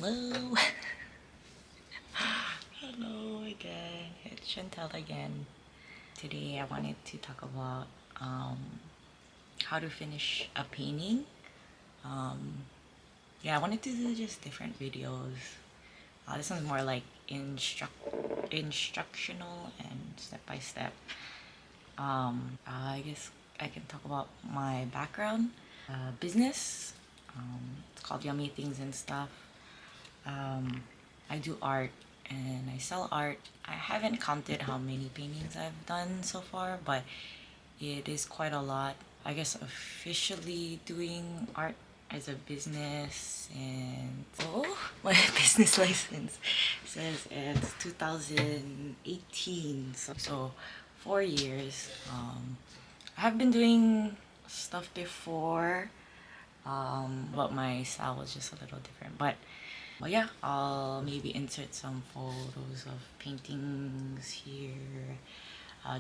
Hello. Hello again. It's Chantell again. Today I wanted to talk about how to finish a painting. Um, yeah, I wanted to do just different videos. This one's more like instructional and step by step. I guess I can talk about my background, business. It's called Yummy Things and Stuff. Um, I do art and I sell art. I haven't counted how many paintings I've done so far, but it is quite a lot. I guess officially doing art as a business, and so my business license says it's 2018. So 4 years. I have been doing stuff before, but my style was just a little different. But yeah, I'll maybe insert some photos of paintings here,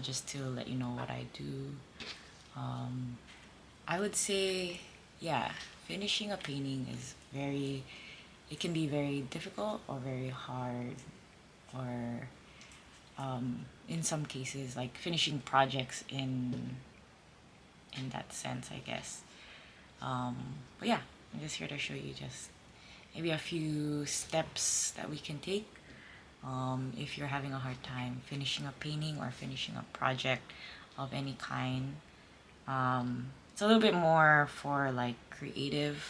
just to let you know what I do. I would say, yeah, finishing a painting is it can be very difficult or very hard, or in some cases, like finishing projects in that sense, I guess. But yeah, I'm just here to show you just maybe a few steps that we can take if you're having a hard time finishing a painting or finishing a project of any kind. It's a little bit more for like creative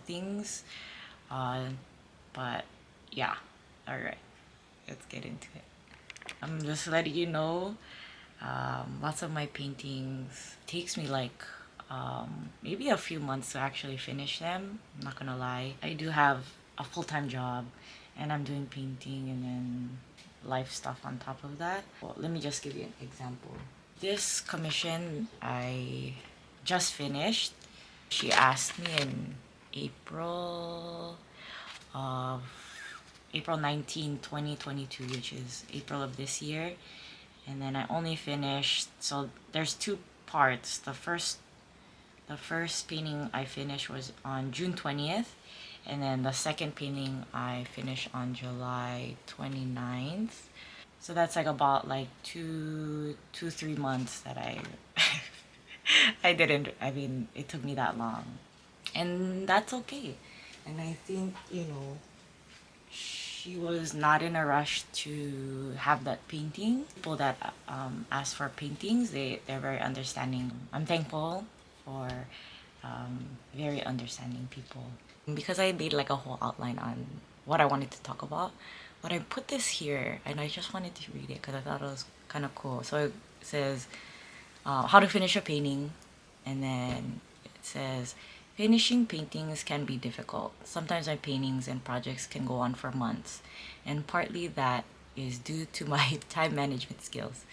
things, uh, but yeah, all right, let's get into it. I'm just letting you know, lots of my paintings takes me like maybe a few months to actually finish them. I'm not gonna lie. I do have a full-time job and I'm doing painting and then life stuff on top of that. Well, let me just give you an example. This commission I just finished. She asked me in April of April 19, 2022, which is April of this year. And then I only finished, so there's two parts. The first painting I finished was on June 20th, and then the second painting I finished on July 29th. So that's like about like 3 months that I I didn't, I mean, it took me that long. And that's okay. And I think, she was not in a rush to have that painting. People that ask for paintings, they're very understanding. I'm thankful for very understanding people. Because I made like a whole outline on what I wanted to talk about, but I put this here and I just wanted to read it because I thought it was kind of cool. So it says, how to finish a painting, and then it says, finishing paintings can be difficult. Sometimes my paintings and projects can go on for months, and partly that is due to my time management skills.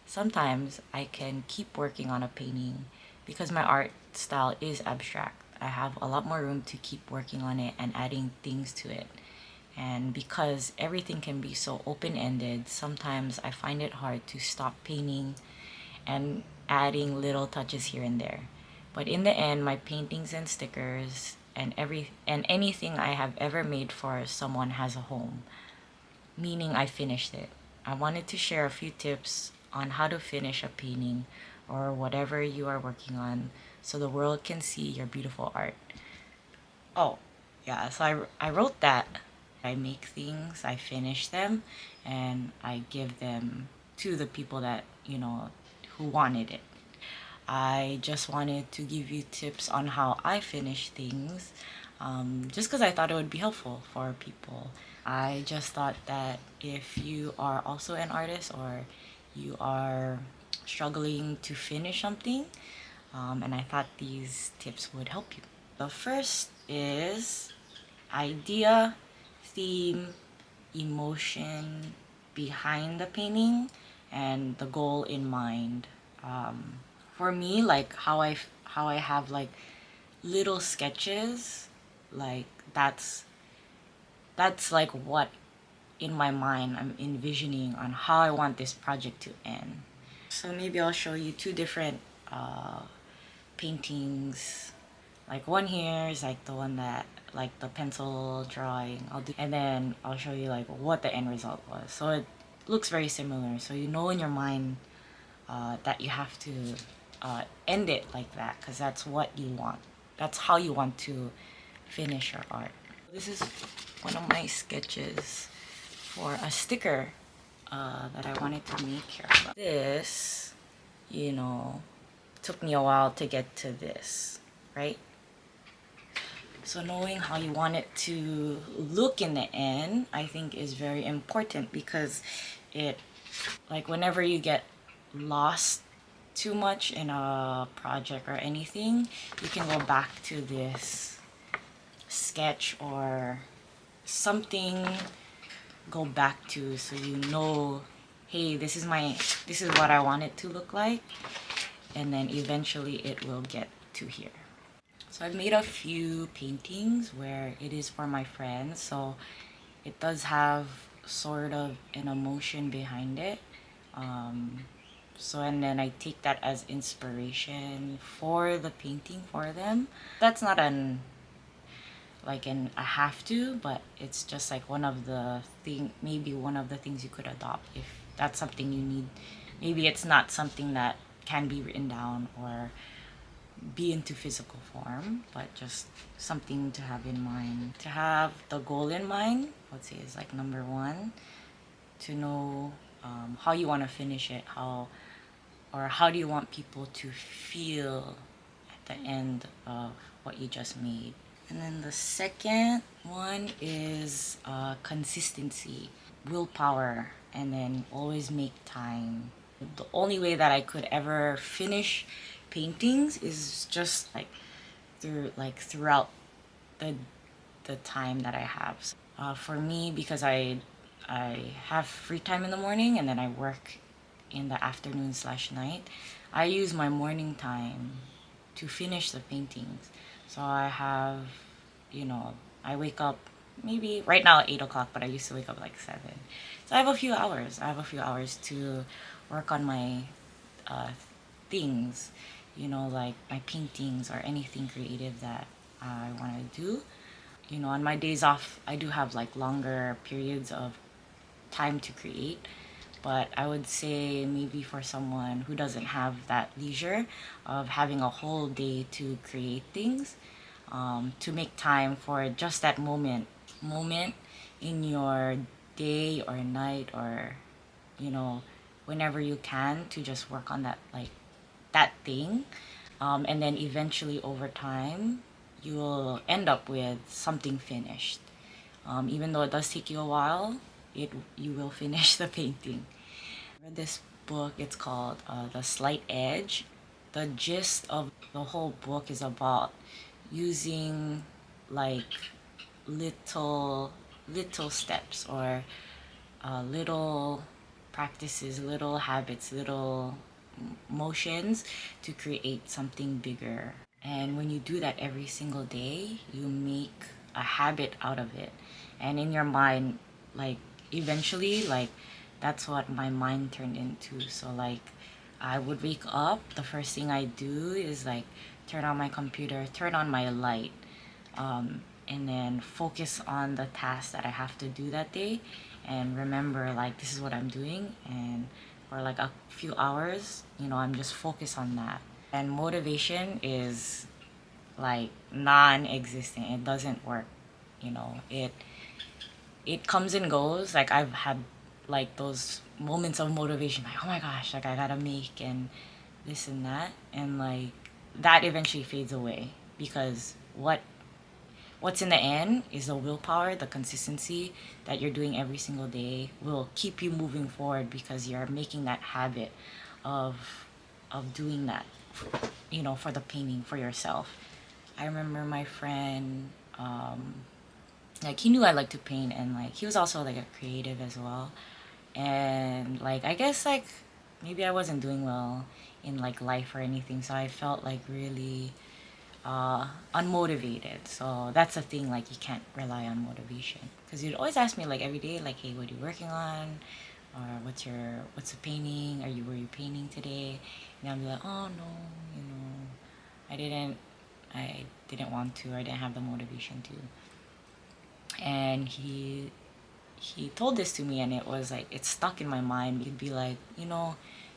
Sometimes I can keep working on a painting because my art style is abstract. I have a lot more room to keep working on it and adding things to it. And because everything can be so open-ended, sometimes I find it hard to stop painting and adding little touches here and there. But in the end, my paintings and stickers and anything I have ever made for someone has a home, meaning I finished it. I wanted to share a few tips on how to finish a painting or whatever you are working on so the world can see your beautiful art. Oh, yeah, so I wrote that. I make things, I finish them, and I give them to the people that, who wanted it. I just wanted to give you tips on how I finish things, just because I thought it would be helpful for people. I just thought that if you are also an artist or you are struggling to finish something, and I thought these tips would help you. The first is idea, theme, emotion behind the painting, and the goal in mind. For me, like how I have like little sketches, like that's like what in my mind I'm envisioning on how I want this project to end. So maybe I'll show you two different paintings. Like one here is like the one that like the pencil drawing I'll do, and then I'll show you like what the end result was. So it looks very similar. So you know in your mind that you have to end it like that because that's what you want. That's how you want to finish your art. This is one of my sketches for a sticker that I wanted to make here. This, you know, took me a while to get to this, right? So knowing how you want it to look in the end, I think is very important because it, like whenever you get lost too much in a project or anything, you can go back to this sketch or something, go back to so you know, hey, this is what I want it to look like, and then eventually it will get to here. So I've made a few paintings where it is for my friends, so it does have sort of an emotion behind it. So and then I take that as inspiration for the painting for them. That's not an like an I have to, but it's just like one of the maybe one of the things you could adopt if that's something you need. Maybe it's not something that can be written down or be into physical form, but just something to have in mind. To have the goal in mind, let's say is like number one, to know how you want to finish it, how do you want people to feel at the end of what you just made. And then the second one is consistency, willpower, and then always make time. The only way that I could ever finish paintings is just like throughout the time that I have. For me, because I have free time in the morning and then I work in the afternoon slash night, I use my morning time to finish the paintings. So I have, you know, I wake up maybe right now at 8 o'clock, but I used to wake up like 7. So I have a few hours. I have a few hours to work on my uh, things, you know, like my paintings or anything creative that I want to do. You know, on my days off, I do have like longer periods of time to create, but I would say maybe for someone who doesn't have that leisure of having a whole day to create things, to make time for just that moment in your day or night or, you know, whenever you can, to just work on that, like that thing, and then eventually over time you will end up with something finished. Even though it does take you a while, you will finish the painting. I read this book. It's called The Slight Edge. The gist of the whole book is about using like little steps or little practices, little habits, little motions to create something bigger. And when you do that every single day, you make a habit out of it. And in your mind, like eventually, like that's what my mind turned into. So like I would wake up, the first thing I do is like turn on my computer, turn on my light, and then focus on the task that I have to do that day and remember like this is what I'm doing, and for like a few hours, you know, I'm just focused on that. And motivation is like non-existent. It doesn't work, you know. It comes and goes. Like I've had like those moments of motivation, like oh my gosh, like I gotta make and this and that, and like that eventually fades away because what's in the end is the willpower, the consistency that you're doing every single day will keep you moving forward because you're making that habit of doing that, you know, for the painting for yourself. I remember my friend, like he knew I liked to paint, and like he was also like a creative as well. And like I guess like maybe I wasn't doing well in like life or anything, so I felt like really unmotivated. So that's the thing, like you can't rely on motivation because you'd always ask me like every day, like, hey, what are you working on, or what's the painting, were you painting today? And I'll be like, oh no, you know, I didn't I didn't want to, or I didn't have the motivation to. And he told this to me, and it was like it stuck in my mind. He'd be like,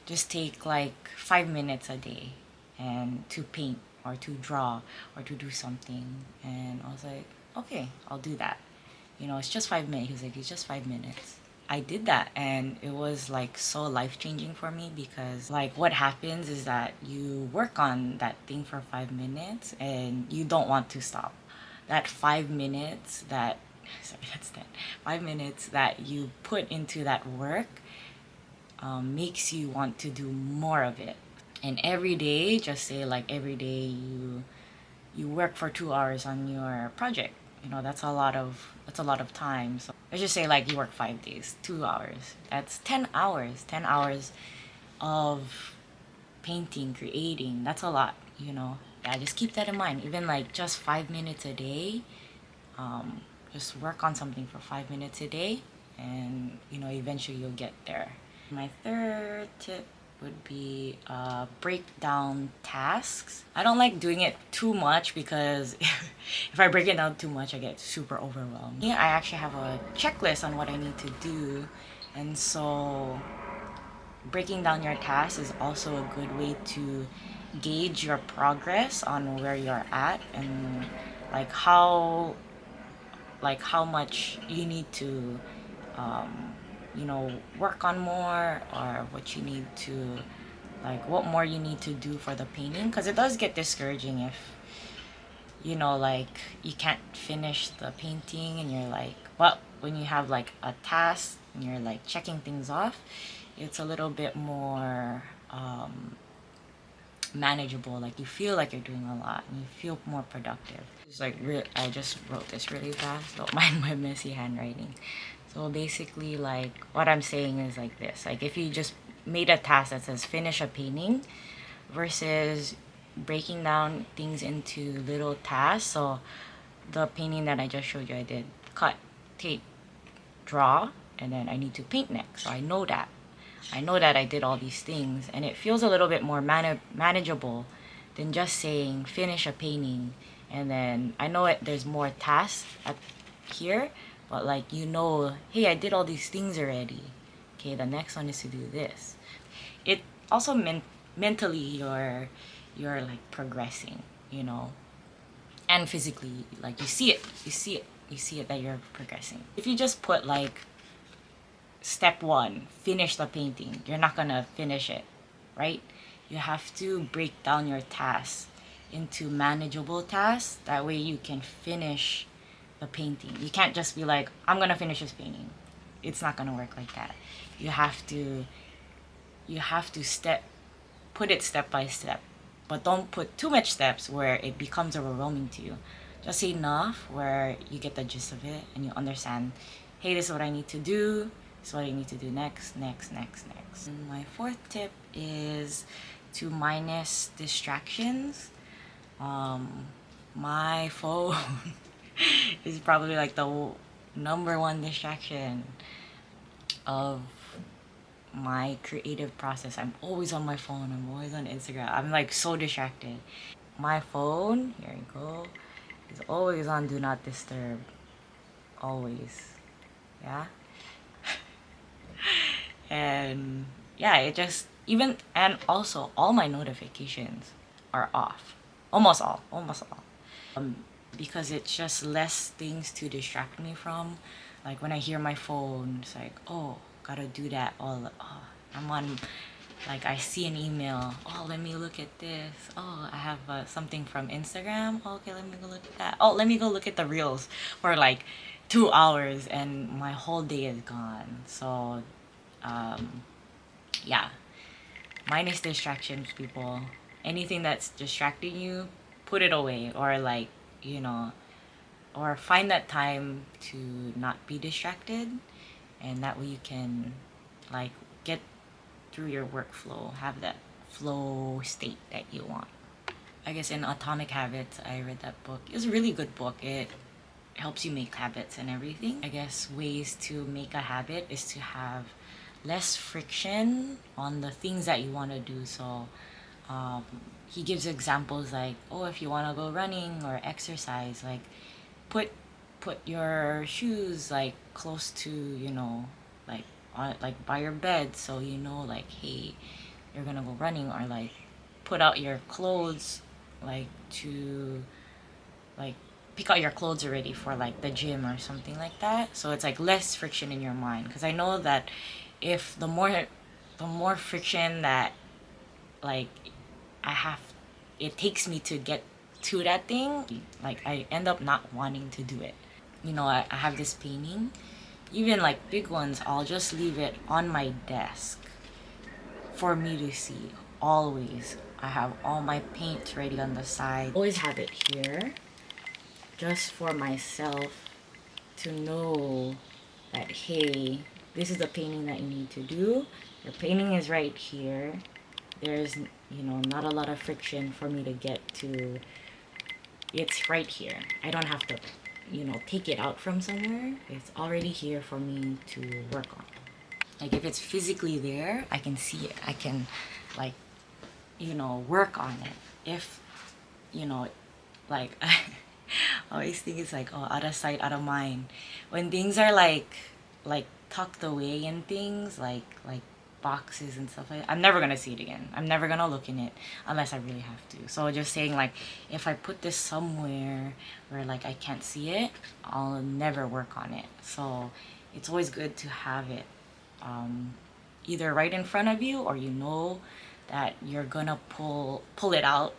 just take like 5 minutes a day and to paint or to draw or to do something. And I was like, okay, I'll do that. It's just 5 minutes. He was like, it's just 5 minutes. I did that, and it was like so life changing for me, because like what happens is that you work on that thing for 5 minutes and you don't want to stop. That 5 minutes that sorry, that's 10. 5 minutes that you put into that work makes you want to do more of it. And every day, just say like every day you work for 2 hours on your project. That's a lot of time. So let's just say like you work 5 days, 2 hours. That's 10 hours. 10 hours of painting, creating. That's a lot. Yeah, just keep that in mind. Even like just 5 minutes a day. Just work on something for 5 minutes a day, and eventually you'll get there. My third tip would be break down tasks. I don't like doing it too much, because if I break it down too much, I get super overwhelmed. Yeah, I actually have a checklist on what I need to do, and so breaking down your tasks is also a good way to gauge your progress on where you're at, and like how much you need to work on more, or what you need to what more you need to do for the painting, because it does get discouraging if like you can't finish the painting, and you're like, well, when you have like a task and you're like checking things off, it's a little bit more manageable. Like you feel like you're doing a lot and you feel more productive. It's like I just wrote this really fast. Don't mind my messy handwriting. So basically, like what I'm saying is like this. Like if you just made a task that says finish a painting, versus breaking down things into little tasks. So the painting that I just showed you, I did cut, tape, draw, and then I need to paint next. So I know that I did all these things, and it feels a little bit more manageable than just saying finish a painting. And then I know there's more tasks at here, but like hey, I did all these things already. Okay, the next one is to do this. It also mentally you're like progressing, and physically, like you see it that you're progressing. If you just put like step one, finish the painting, you're not gonna finish it, right? You have to break down your tasks into manageable tasks. That way you can finish the painting. You can't just be like, I'm gonna finish this painting. It's not gonna work like that. You have to put it step by step, but don't put too much steps where it becomes overwhelming to you. Just enough where you get the gist of it and you understand, hey, this is what I need to do. This is what I need to do next, next, next, next. And my fourth tip is to minus distractions. My phone is probably like the number one distraction of my creative process. I'm always on my phone. I'm always on Instagram. I'm like so distracted. My phone, here you go, is always on do not disturb. Always. Yeah. And yeah, it just even and also all my notifications are off. Almost all. Because it's just less things to distract me from. Like when I hear my phone, it's like, oh, gotta do that. I'm on, like I see an email. Oh, let me look at this. Oh, I have something from Instagram. Oh, okay, let me go look at that. Oh, let me go look at the reels for like 2 hours, and my whole day is gone. So, yeah, minus distractions, people. Anything that's distracting you, put it away, or like, you know, or find that time to not be distracted, and that way you can like get through your workflow, have that flow state that you want. I guess in Atomic Habits, I read that book. It's a really good book. It helps you make habits and everything. I guess ways to make a habit is to have less friction on the things that you want to do. So he gives examples like, oh, if you want to go running or exercise, like put put your shoes like close to, like on like by your bed, so like, hey, you're gonna go running. Or like put out your clothes, like to like pick out your clothes already for like the gym or something like that, so it's like less friction in your mind. Because I know that if the more friction that like I have, it takes me to get to that thing, like I end up not wanting to do it. I have this painting, even like big ones, I'll just leave it on my desk for me to see. Always, I have all my paints ready on the side, always have it here just for myself to know that, hey, this is the painting that you need to do. Your painting is right here. There's, not a lot of friction for me to get to. It's right here. I don't have to, take it out from somewhere. It's already here for me to work on. Like if it's physically there, I can see it. I can, like, work on it. If, like, I always think it's like, oh, out of sight, out of mind. When things are like tucked away in things, like boxes and stuff like that, I'm never gonna see it again. I'm never gonna look in it unless I really have to. So just saying, like, if I put this somewhere where like I can't see it, I'll never work on it. So it's always good to have it either right in front of you, or that you're gonna pull it out.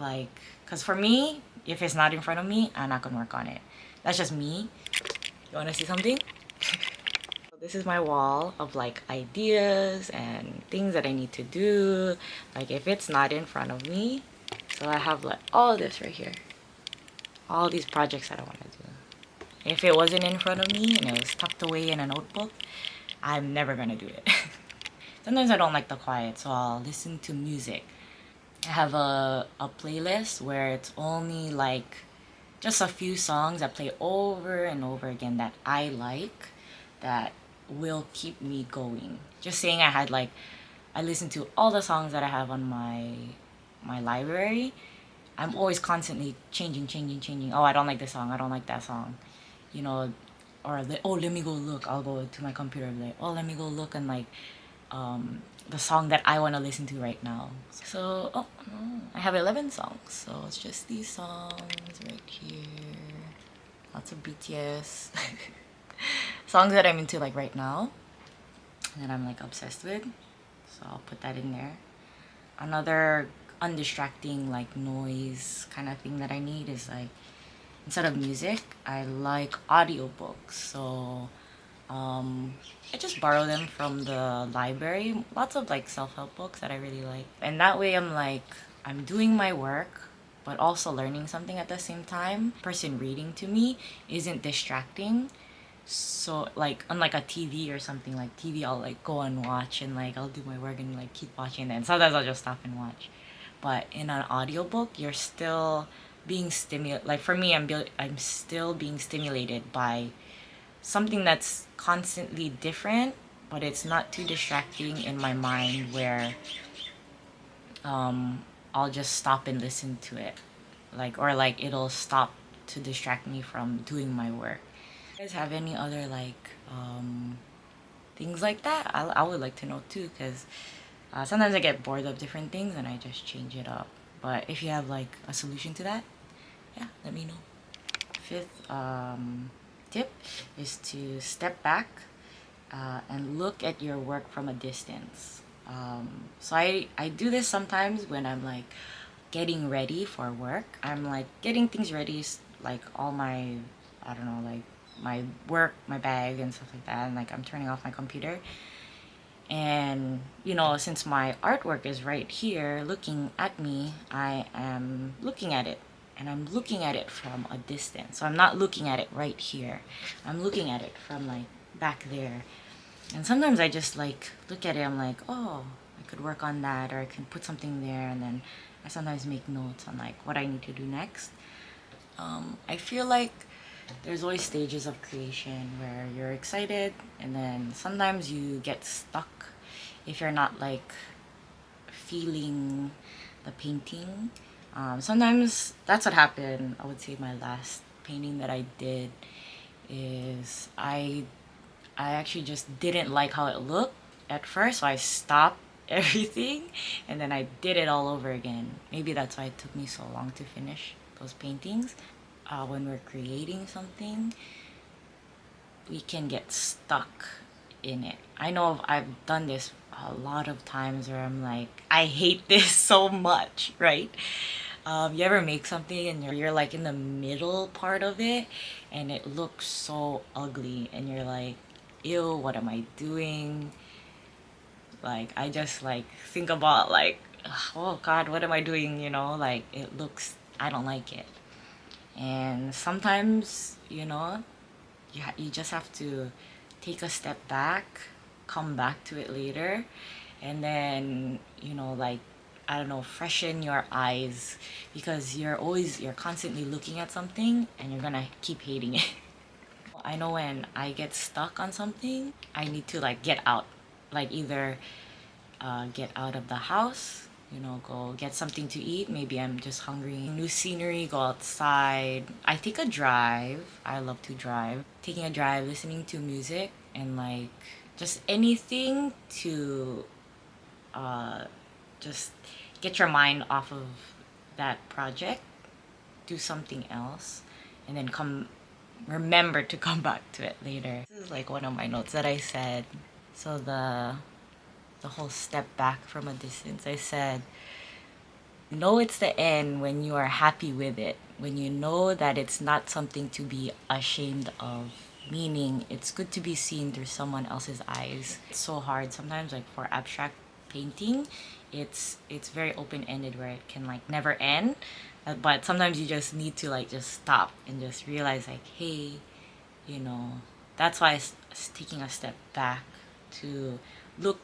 Like, because for me, if it's not in front of me, I'm not gonna work on it. That's just me. You want to see something? This is my wall of like ideas and things that I need to do. Like if it's not in front of me, so I have like all this right here, all these projects that I want to do. If it wasn't in front of me and it was tucked away in a notebook, I'm never gonna do it. Sometimes I don't like the quiet, so I'll listen to music. I have a playlist where it's only like just a few songs that play over and over again that I like, that will keep me going. Just saying, I listen to all the songs that I have on my library. I'm always constantly changing. Oh, I don't like this song. I don't like that song. You know, or oh, let me go look. I'll go to my computer and be like, oh, let me go look and like the song that I want to listen to right now. So, I have 11 songs. So it's just these songs right here. Lots of BTS. Songs that I'm into like right now. And that I'm like obsessed with. So I'll put that in there. Another undistracting like noise kind of thing that I need is like, instead of music, I like audiobooks. So I just borrow them from the library. Lots of like self-help books that I really like. And that way I'm doing my work but also learning something at the same time. Person reading to me isn't distracting. So like unlike a TV or something, like TV I'll like go and watch and like I'll do my work and like keep watching, and sometimes I'll just stop and watch. But in an audiobook, you're still being stimulated. Like for me, I'm still being stimulated by something that's constantly different, but it's not too distracting in my mind where I'll just stop and listen to it. Like, or like it'll stop to distract me from doing my work. You guys have any other like things like that? I would like to know too, because sometimes I get bored of different things and I just change it up. But if you have like a solution to that, yeah, let me know. Fifth tip is to step back and look at your work from a distance. So I do this sometimes when I'm like getting ready for work. I'm like getting things ready, like all my, I don't know, like my work, my bag and stuff like that. And like I'm turning off my computer. And since my artwork is right here looking at me, I am looking at it. And I'm looking at it from a distance. So I'm not looking at it right here. I'm looking at it from like back there. And sometimes I just like look at it, I'm like, oh, I could work on that, or I can put something there. And then I sometimes make notes on like what I need to do next. I feel like there's always stages of creation where you're excited, and then sometimes you get stuck if you're not like feeling the painting. Sometimes that's what happened. I would say my last painting that I did is I actually just didn't like how it looked at first, so I stopped everything and then I did it all over again. Maybe that's why it took me so long to finish those paintings. When we're creating something, we can get stuck in it. I know I've done this a lot of times where I'm like, I hate this so much, right? You ever make something and you're like in the middle part of it and it looks so ugly and you're like, ew, what am I doing? Like, I just like think about like, oh God, what am I doing? You know, like it looks, I don't like it. And sometimes, you just have to take a step back, come back to it later, and then, like, I don't know, freshen your eyes because you're constantly looking at something and you're gonna keep hating it. I know when I get stuck on something, I need to like get out, like either get out of the house, go get something to eat. Maybe I'm just hungry. New scenery, go outside. I take a drive. I love to drive. Taking a drive, listening to music, and like just anything to uh, just get your mind off of that project, do something else, and then remember to come back to it later. This is like one of my notes that I said. So the whole step back from a distance, I said, know it's the end when you are happy with it, when you know that it's not something to be ashamed of, meaning it's good to be seen through someone else's eyes. It's so hard sometimes, like for abstract painting, it's very open-ended where it can like never end. But sometimes you just need to like just stop and just realize like, hey, you know, that's why it's taking a step back to look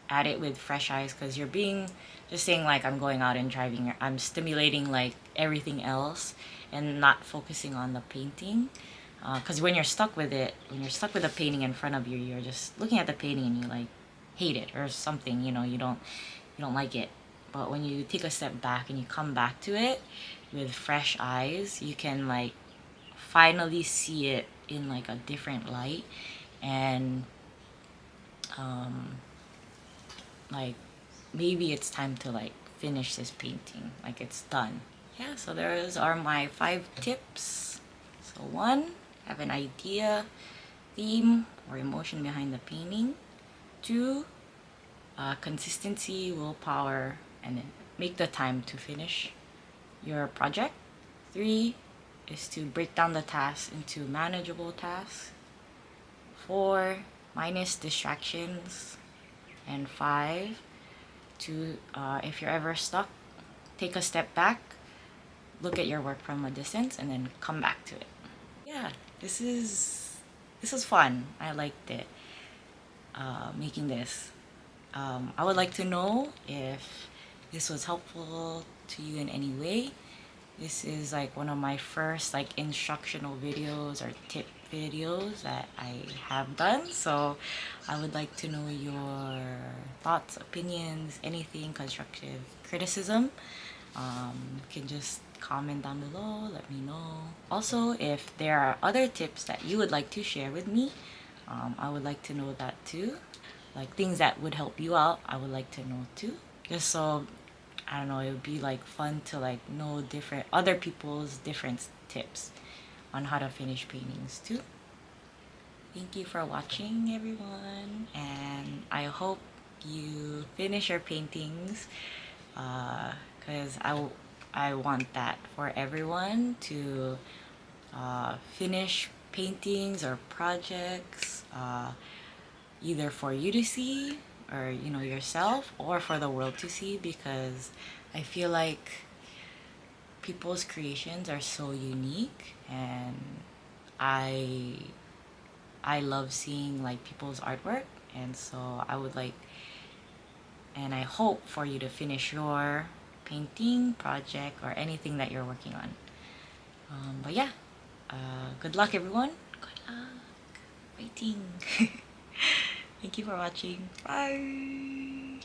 at it with fresh eyes, because you're being just saying like, I'm going out and driving, I'm stimulating like everything else and not focusing on the painting. Because when you're stuck with it, when you're stuck with a painting in front of you, you're just looking at the painting and you like hate it or something, you don't like it. But when you take a step back and you come back to it with fresh eyes, you can like finally see it in like a different light, and like maybe it's time to like finish this painting, like it's done. Yeah, so those are my 5 tips. So 1, have an idea, theme or emotion behind the painting. 2, consistency, willpower, and then make the time to finish your project. 3 is to break down the tasks into manageable tasks. 4, minus distractions. And 5, to if you're ever stuck, take a step back, look at your work from a distance, and then come back to it. Yeah, this is fun. I liked it, making this. I would like to know if this was helpful to you in any way. This is like one of my first like instructional videos or tip videos that I have done. So I would like to know your thoughts, opinions, anything, constructive criticism. You can just comment down below, let me know. Also, if there are other tips that you would like to share with me, I would like to know that too. Like things that would help you out, I would like to know too. Just so, I don't know, it would be like fun to like know different other people's different tips on how to finish paintings too. Thank you for watching, everyone, and I hope you finish your paintings, because I want that for everyone to finish paintings or projects, either for you to see or yourself, or for the world to see, because I feel like people's creations are so unique, and I love seeing like people's artwork, and so I would like, and I hope for you to finish your painting project or anything that you're working on. But yeah, good luck everyone. Good luck. Waiting. Thank you for watching. Bye.